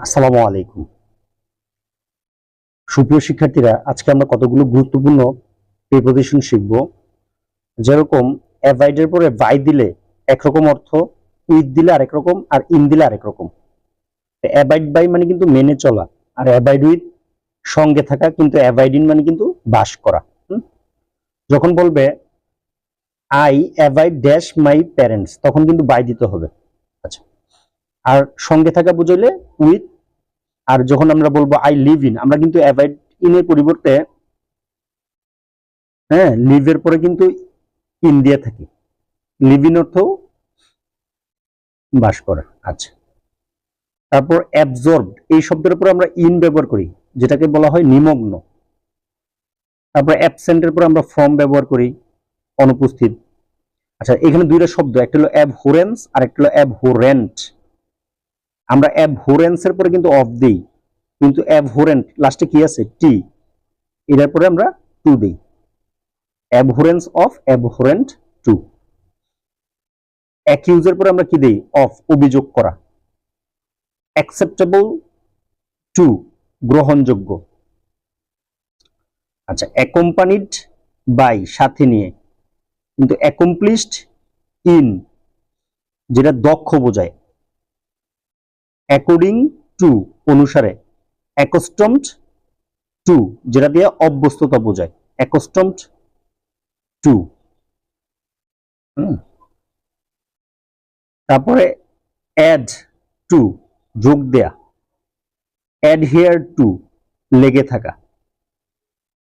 আসসালামু আলাইকুম। সুপ্রিয় শিক্ষার্থীরা, আজকে আমরা কতগুলো গুরুত্বপূর্ণ প্রিপোজিশন শিখব। যেরকম অ্যাভয়েডের পরে বাই দিলে একরকম অর্থ, উইথ দিলে আরেক রকম, আর ইন দিলে আরেক রকম। অ্যাভয়েড বাই মানে কিন্তু মেনে চলা, আর অ্যাভয়েড উইথ সঙ্গে থাকা, কিন্তু অ্যাভয়েড ইন মানে কিন্তু বাস করা। যখন বলবে I avoid dash my parents, তখন কিন্তু বাই দিতে হবে। আচ্ছা, আর সঙ্গে থাকা বুঝাইলে উইথ। আর যখন আমরা বলবো আই লিভ ইন, আমরা কিন্তু অ্যাভয়েড ইনের পরিবর্তে লিভের পরে কিন্তু ইন দিয়ে থাকি। লিভ ইন অর্থ বাস করা। আচ্ছা, তারপর অ্যাবজর্ব এই শব্দের উপর আমরা ইন ব্যবহার করি, যেটাকে বলা হয় নিমগ্ন। তারপর অ্যাবসেন্টের পর আমরা ফ্রম ব্যবহার করি, অনুপস্থিত। আচ্ছা, এখানে দুইটা শব্দ, একটা হলো অ্যাবহোরেন্স আর একটা হলো অ্যাবহোরেন্ট। আমরা অ্যাবহোরেন্সের পরে কিন্তু অফ দিই, কিন্তু অ্যাবহোরেন্ট লাস্টে কি আছে? টি। এটার পরে আমরা টু দিই। অ্যাবহোরেন্স অফ, অ্যাবহোরেন্ট টু। অ্যাকিউজের পরে আমরা কি দিই? অফ, অভিযোগ করা। অ্যাকসেপ্টেবল টু, গ্রহণযোগ্য। আচ্ছা, অ্যাকম্পানিড বাই, সাথে নিয়ে, কিন্তু অ্যাকমপ্লিশড ইন, যেটা দক্ষ বোঝায়। অ্যাকর্ডিং টু, অনুসারে। অ্যাকস্টমড টু, যেটা দিয়ে অভ্যস্ততা বোঝায়। অ্যাকস্টমড টু। তারপরে অ্যাড টু, যোগ দেয়া। অ্যাডহিয়ার টু, লেগে থাকা।